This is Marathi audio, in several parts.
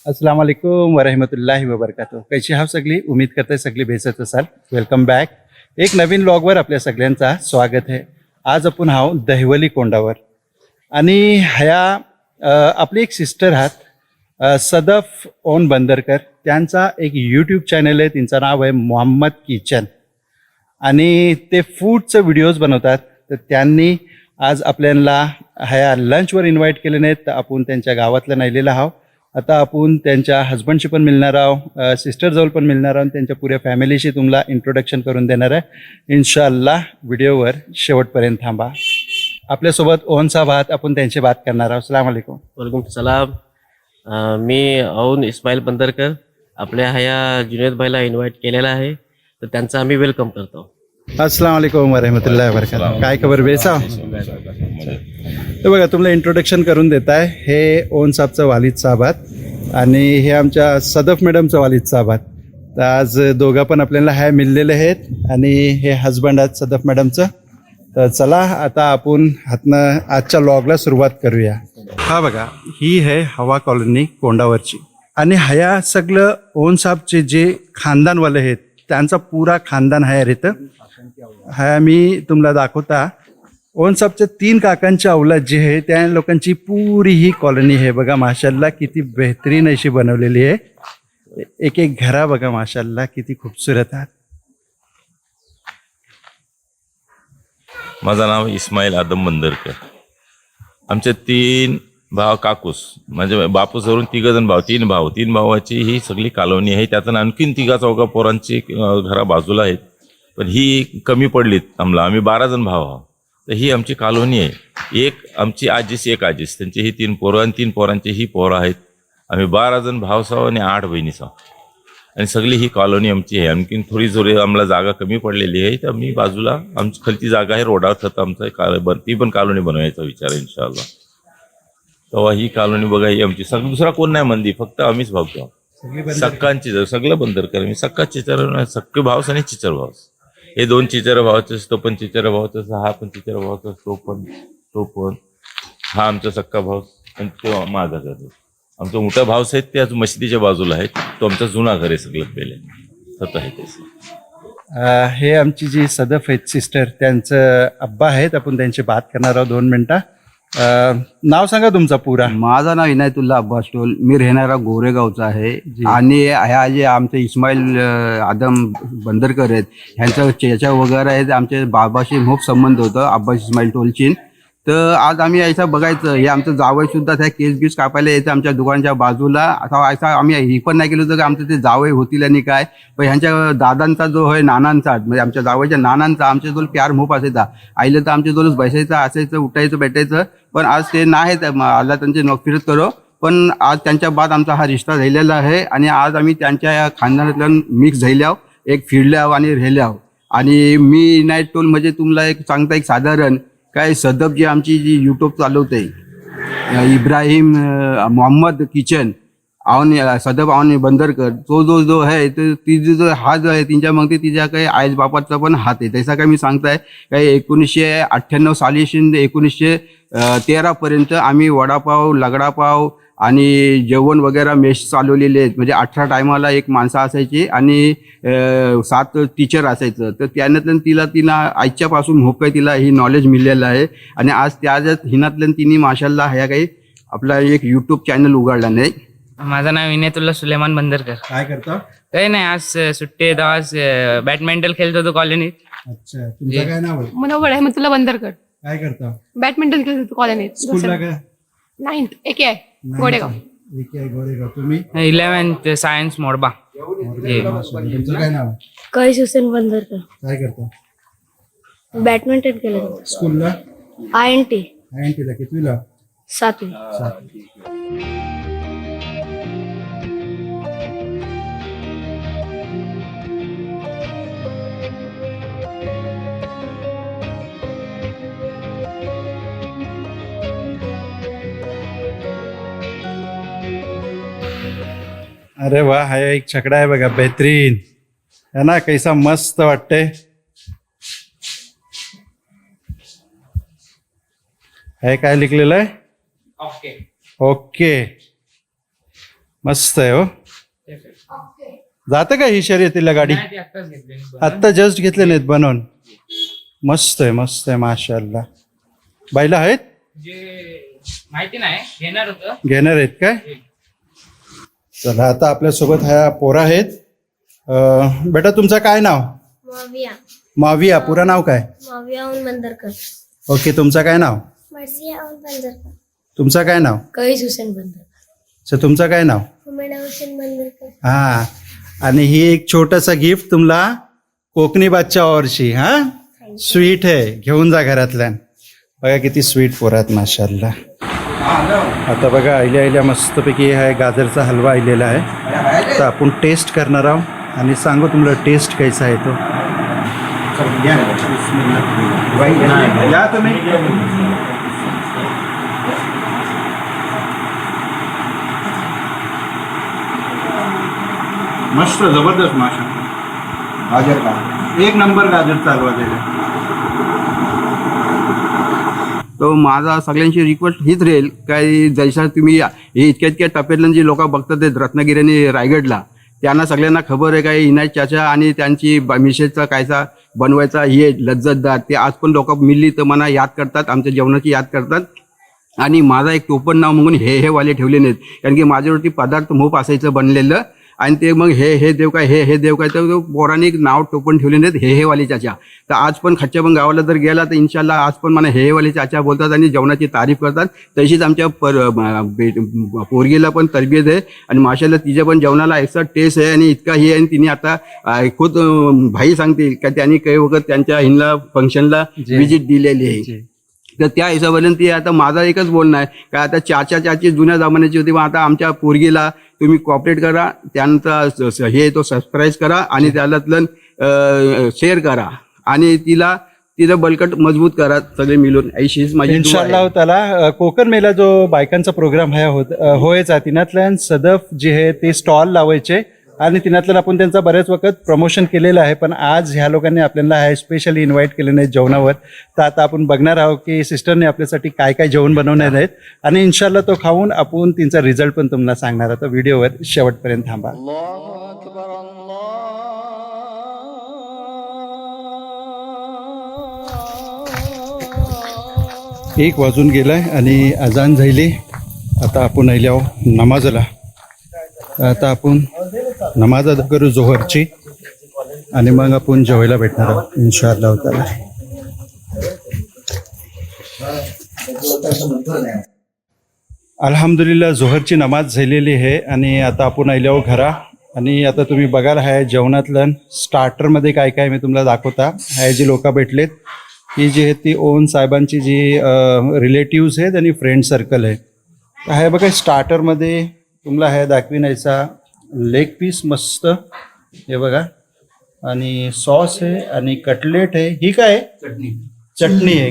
अस्सलाम वालेकुम वरहमतुल्लाहि वबरकातुह. कशी आहात सगळी? उम्मीद करते सगळी बेसत असाल. Welcome back. एक नवीन व्लॉगवर आपल्या सगळ्यांचा स्वागत आहे. आज आपण आहो दहिवली कोंडावर आणि ह्या आपली एक सिस्टर आहात सदफ ओन बंदरकर. त्यांचा एक यूट्यूब चॅनल आहे, त्यांचं नाव आहे मोहम्मद किचन आणि ते फूडचं व्हिडिओज बनवतात. तर त्यांनी आज आपल्याला ह्या लंचवर इन्व्हाइट केले नाहीत, तर आपण त्यांच्या गावातलं नेलेलं आहोत. आता आपण त्यांच्या हजबंडशी पण मिळणार आहोत, सिस्टरजवळ पण मिळणार आहोत, त्यांच्या पुऱ्या फॅमिलीशी तुम्हाला इंट्रोडक्शन करून देणार आहे इन्शाअल्लाह. व्हिडिओवर शेवटपर्यंत थांबा. आपल्यासोबत ओन साहब आहात, आपण त्यांची बात करणार आहोत. अस्सलाम वालेकुम. वालेकुम सलाम. मी औन इस्माईल बंदरकर आपल्या ह्या जुनेद भाईला इन्व्हाइट केलेला आहे, तर त्यांचं आम्ही वेलकम करतो. अस्सलाम वालेकुम वरहमतुल्लाहि वबरकातुह. काय खबर बेसा? तर बघा तुम्हाला इंट्रोडक्शन करून देत आहे. हे ओन साहबचं वालिद साहब आहात आणि हे आमच्या सदफ मॅडमचं वालिद साहब आहात. तर आज दोघं पण आपल्याला ह्या मिळलेले आहेत आणि हे हजबंड आहेत सदफ मॅडमचं. तर चला आता आपण हातनं आजच्या व्लॉगला सुरुवात करूया. हा बघा, ही आहे हवा कॉलनी कोंडावरची आणि ह्या सगळं ओन साहबचे जे खानदानवाले आहेत त्यांचा पुरा खानदान आहे इथं. हा मी तुम्हाला दाखवता. ओन साहबच्या 3 काकांच्या औलाद जे आहे त्या लोकांची पुरी ही कॉलनी आहे. बघा माशाल्लाह किती बेहतरीन अशी बनवलेली आहे. एक एक घरा बघा माशाल्लाह किती खूबसूरत आहे. माझं नाव इस्माईल आदम बंदरकर. आमचे 3 भाव काकूस, म्हणजे बापूसवरून 3 जण भाव, 3 भाव, 3 भावाची ही सगळी कॉलनी आहे. त्यातून आणखीन 3-4 पोरांची घरा बाजूला आहेत, पण ही कमी पडलीत आम्हाला. आम्ही 12 जण भाव आहोत. तर ही आमची कॉलनी आहे. एक आमची आजीस, एक आजीस, त्यांची ही 3 पोरं आणि 3 पोरांची ही पोरं आहेत. आम्ही 12 जण भाव साव आणि 8 बहिणी साव, आणि सगळी ही कॉलनी आमची आहे. आणखीन थोडी जोरी आम्हाला जागा कमी पडलेली आहे, तर मी बाजूला आमची खालची जागा आहे रोडावर, तर आमचं ती पण कॉलनी बनवायचा विचार आहे इन्शाअल्लाह. तेव्हा ही कॉलनी बघा, ही आमची दुसरा कोण नाही मंदी, फक्त आम्हीच भावतो. सक्कांची सगळं बंदरकर. मी सक्का चिचर, सक्के भावस आणि चिचर भावस. हे 2 चिचर भावाचे, तो पण चिचर भावाचा, हा पण चिचर भावाचा, तो पण हा आमचा सक्का भाव आणि तो माझा घर. आमचा मोठा भावस आहेत ते अजून मशिदीच्या बाजूला आहेत. तो आमचा जुना घर आहे सगळं पहिले तसं आहे तसं. हे आमची जी सदफ आहेत सिस्टर, त्यांचं अब्बा आहेत. आपण त्यांची बात करणार आहोत 2 मिनटं. नाव सांगा तुमचा पुरा. माझं नाव इनायतुल्ला अब्बास टोल. मी राहणारा गोरेगावचा आहे आणि ह्या जे आमचे इस्माईल आदम बंदरकर आहेत ह्यांचं चेचा वगैरे आहेत. आमचे बाबाशी खूप संबंध होतं, अब्बास इस्माईल टोलची. तर आज आम्ही ऐसा बघायचं, हे आमचं जावई सुद्धा त्या केस बीस कापायला यायचं आमच्या दुकानाच्या बाजूला. ऐसा आम्ही ही पण नाही केलं होतं की आमचं ते जावई होतील आणि काय. पण ह्यांच्या दादांचा जो आहे नानांचा, म्हणजे आमच्या जावईच्या नानांचा आमच्याजवळ प्यार खूप असायचा. आईला तर आमच्याजवळच बसायचं, असायचं, उठायचं, भेटायचं. पण आज ते नाहीत, आला त्यांचे फिरत करो. पण आज त्यांच्या बाद आमचा हा रिश्ता झालेला आहे आणि आज आम्ही त्यांच्या या खानदानातल्या मिक्स झाल्याव, एक फिरल्याव आणि राहिल्याव. आणि मी नाईट टोल म्हणजे तुम्हाला एक सांगता, एक साधारण काय सदफ जी आमची जी यूट्यूब चालवते इब्राहिम मोहम्मद किचन आवनी सदफ आवनी बंदरकर, तो जो आहे तर ती जो हा जो आहे तिच्या मग ते तिच्या काही आईज बापाचा पण हात आहे. तसा काय मी सांगताय काही 1998 साली 1913 पर्यंत आम्ही वडापाव, लगडापाव आणि जेवण वगैरे मेस चालवलेले आहेत. म्हणजे 18 टायमाला एक माणसं असायची आणि 7 टीचर असायचं. तर त्यानंतर तिला आईच्यापासून खूप काही तिला ही नॉलेज मिळलेलं आहे. आणि आज त्याच्यात हिनातल्या तिने माशाल्लाह ह्या काही आपला एक यूट्यूब चॅनल उघडला नाही. माझं नाव इनायतुल्ला सुलेमान बंदरकर. काय करता? काही नाही, आज सुट्टी आहे, आज बॅडमिंटन खेळत होतो कॉलनीत. अच्छा, तुमचं काय नाव आहे? मनोहर अहमदुल्ला बंदरकर. काय करता? बॅडमिंटन खेळत होतो कॉलनीत. स्कूलला काय? 9th एक आहे गोडेगाव. एक आहे गोरेगाव. तुम्ही? 11th science मोडबा. तुमचं काय नाव आहे? कैस हुसेन बंदरकर. काय करता? बॅडमिंटन केलं. स्कूलला? INT INT ला कितवीला? 7वी. अरे वा, हा एक छकडा आहे बघा, बेहतरीन है ना, कैसा मस्त वाटते. हे काय लिखलेलं आहे? ओके. ओके. मस्त आहे हो. जातं का ही शर्यतीला गाडी? नाही, ती आत्ताच घेतली. आत्ता जस्ट घेतले नाहीत बनवून. मस्त आहे माशाल्लाह. बैला आहेत जे माहिती नाही घेणार होतं. घेणार आहेत काय? चला आता आपल्यासोबत ह्या पोरा आहेत. बेटा तुमचं काय नाव? माविया माविया. पुरा नाव काय? माविया ओन बंदरकर. ओके, तुमचं काय नाव? मर्सिया ओन बंदरकर. तुमचं काय नाव? कईस हुसेन बंदरकर. सर तुमचं काय नाव? हुमेना हुसेन बंदरकर. हा, आणि ही एक छोटासा गिफ्ट तुम्हाला कोकणी बादच्या ओरची. हा, स्वीट आहे, घेऊन जा घरातल्या. बघा किती स्वीट पोरात माशाल्लाह. आता बघा आयल्या मस्तपैकी आहे गाजरचा हलवा आलेला आहे. तर आपण टेस्ट करणार आहोत आणि सांगू तुम्हाला टेस्ट कैसा आहे तो. या तुम्ही. मस्त जबरदस्त माशा. गाजर का एक नंबर गाजरचा हलवा दिला. तो माझा सगळ्यांची रिक्वेस्ट हीच राहील काय, जैसा तुम्ही हे इतक्या टप्प्यातल्या जी लोक बघतात आहेत रत्नागिरी आणि रायगडला, त्यांना सगळ्यांना खबर आहे काय इनायत चाचा आणि त्यांची मिसेसचा कायचा बनवायचा हे लज्जतदार, ते आज पण लोक मिळली तर मला याद करतात, आमच्या जेवणाची याद करतात. आणि माझा एक टोपण नाव म्हणून हे वाले ठेवले नाहीत, कारण की माझ्यावरती पदार्थ मोप असायचं बनलेलं. आणि ते मग हे देव काय हे देव काय, तर पौराणिक नाव टोपण ठेवले नाहीत हे वाले चाचा. तर आज पण खच्च्याबंग गावाला जर गेला तर इन्शाल्लाह आज पण मला हे वाले चाचा बोलतात आणि जेवणाची तारीफ करतात. तशीच आमच्या पोरगीला पण तरबियत आहे आणि माशाल्लाह तिच्या पण जेवणाला ऐसा टेस्ट आहे आणि इतका हे आहे. आणि तिने आता खुद भाई सांगतील का त्यांनी काही वखत त्यांच्या हिंदला फंक्शनला व्हिजिट दिलेली आहे. तर त्या हिशोबाने ती आता माझा एकच बोलणं आहे का आता चाची जुन्या जमान्याची होती, मग आता आमच्या पोरगीला तुम्ही कॉपरेट करा, त्यांचा हे तो सबस्क्राईब करा आणि त्यातलं शेअर करा आणि तिला बलकट मजबूत करा सगळे मिळून. ऐशीच माझी दुआ आहे. इन्शाल्लाह ताला कोकण मेला जो बायकांचा प्रोग्राम होयचा तिनातल्यान सदफ जे आहे ते स्टॉल लावायचे आणि तिनातलं आपण त्यांचा बऱ्याच वखत प्रमोशन केलेलं आहे. पण आज ह्या लोकांनी आपल्याला स्पेशली इन्व्हाइट केले नाही जेवणावर. तर आता आपण बघणार आहोत की सिस्टरने आपल्यासाठी काय काय जेवण बनवणार आहेत आणि इन्शाल्लाह तो खाऊन आपण त्यांचा रिझल्ट पण तुम्हाला सांगणार आहोत. व्हिडिओवर शेवटपर्यंत थांबा. एक वाजून गेलाय आणि अजान झाली. आता आपण आयल्या नमाजला. आता आपण नमाज अदा करू जोहरची आणि मग आपण जेवायला भेटणार आहोत इन्शाअल्लाह ताला. अल्हम्दुलिल्लाह जोहरची नमाज झालेली आहे आणि आता आपण आयल्यावर घरा. आणि आता तुम्ही बघायला आहे जेवणातलं स्टार्टरमध्ये काय काय मी तुम्हाला दाखवता. हे जी लोक भेटलेत ही जी आहेत ती ओन साहेबांची जी रिलेटिव्स आहेत आणि फ्रेंड सर्कल आहे. तर हे बघा स्टार्टरमध्ये तुम्हाला हे दाखविण्याचा लेग पीस मस्त हे बघा आणि सॉस आहे आणि कटलेट आहे. ही काय चटणी आहे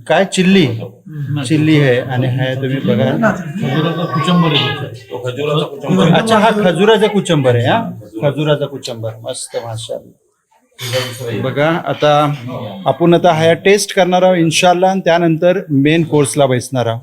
काय चिल्ली आहे आणि हे तुम्ही बघा. अच्छा हा खजुराचा कुचंबर आहे. हा खजुराचा कुचंबर मस्त माशाल्लाह. बघा आता आपण आता हा टेस्ट करणार आहोत इन्शाल्लाह आणि त्यानंतर मेन कोर्सला बसणार आहोत.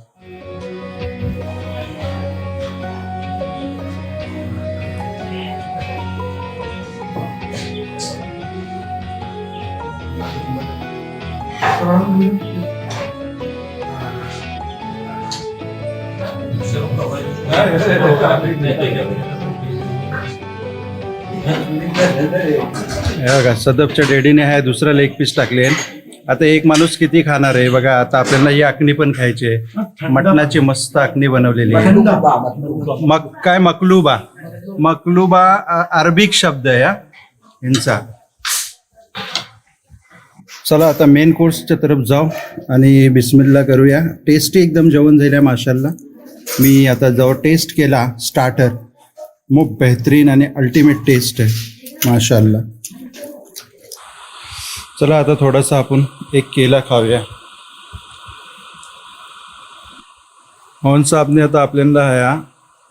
बघा सदफच्या डॅडीने हा दुसरा लेग पीस टाकले. आता एक माणूस किती खाणार आहे बघा. आता आपल्याला ही आखणी पण खायची आहे. मटणाची मस्त आखणी बनवलेली आहे. काय मकलूबा अरबिक शब्द आहे यांचा. चला आता मेन कोर्सच्या तरफ जाऊ आणि बिस्मिल्ला करूया. टेस्टी एकदम जेवण झालं आहे माशाल्लाह. मी आता जो टेस्ट केला स्टार्टर मग बेहतरीन आणि अल्टिमेट टेस्ट आहे माशाल्लाह. चला आता थोडासा आपण एक केला खाऊया. मोहन साहेबने आता आपल्याला ह्या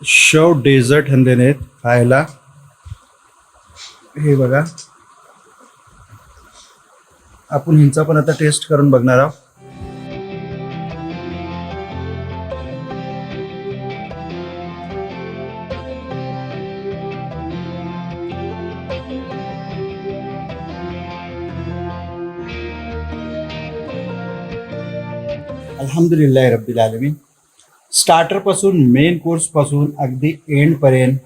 शव डेझर्ट हंदेने खायला. हे बघा आपण हिंचा पण आता टेस्ट करून बघणार आहोत. अल्हम्दुलिल्लाह रब्बिल आलमीन. स्टार्टरपासून मेन कोर्सपासून अगदी एंडपर्यंत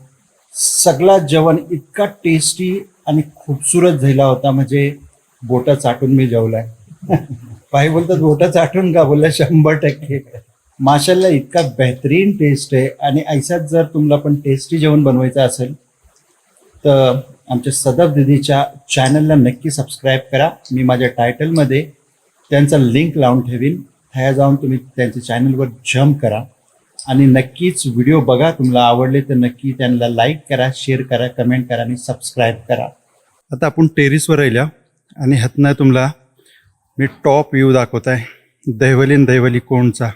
सगळा जेवण इतका टेस्टी आणि खूपसूरत झाला होता, म्हणजे बोटं चाटून मी जेवलाय. काही बोलतात बोटं चाटून का, बोलला 100%. माशाल्लाह इतका बेहतरीन टेस्ट आहे. आणि ऐसाच जर तुम्हाला पण टेस्टी जेवण बनवायचं असेल तर आमच्या सदफ दीदीच्या चॅनलला नक्की सबस्क्राईब करा. मी माझ्या टायटलमध्ये त्यांचा लिंक लावून ठेवीन, ह्या जाऊन तुम्ही त्यांच्या चॅनलवर जम्प करा आणि नक्कीच व्हिडिओ बघा. तुम्हाला आवडले तर नक्की त्यांना लाईक करा, शेअर करा, कमेंट करा आणि सबस्क्राईब करा. आता आपण टेरिसवर राहिल्या आणि ह्यातनं तुम्हाला मी टॉप व्ह्यू दाखवत आहे दहिवली कोणचा.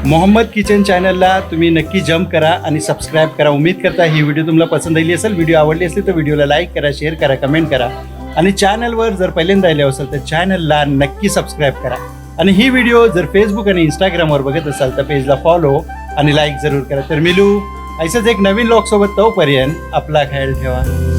मोहम्मद किचन चॅनलला तुम्ही नक्की जम्प करा आणि सबस्क्राईब करा. उम्मीद करता ही व्हिडिओ तुम्हाला पसंत आली असेल. व्हिडिओ आवडली असेल तर व्हिडिओला लाईक करा, शेअर करा, कमेंट करा आणि चॅनलवर जर पहिल्यांदा आले असेल तर चॅनलला नक्की सबस्क्राईब करा. आणि ही व्हिडिओ जर फेसबुक आणि इंस्टाग्रामवर बघत असाल तर पेजला फॉलो आणि लाईक जरूर करा. तर मिलू ऐसंच एक नवीन व्लॉग सोबत. तोपर्यंत आपला ख्याल ठेवा.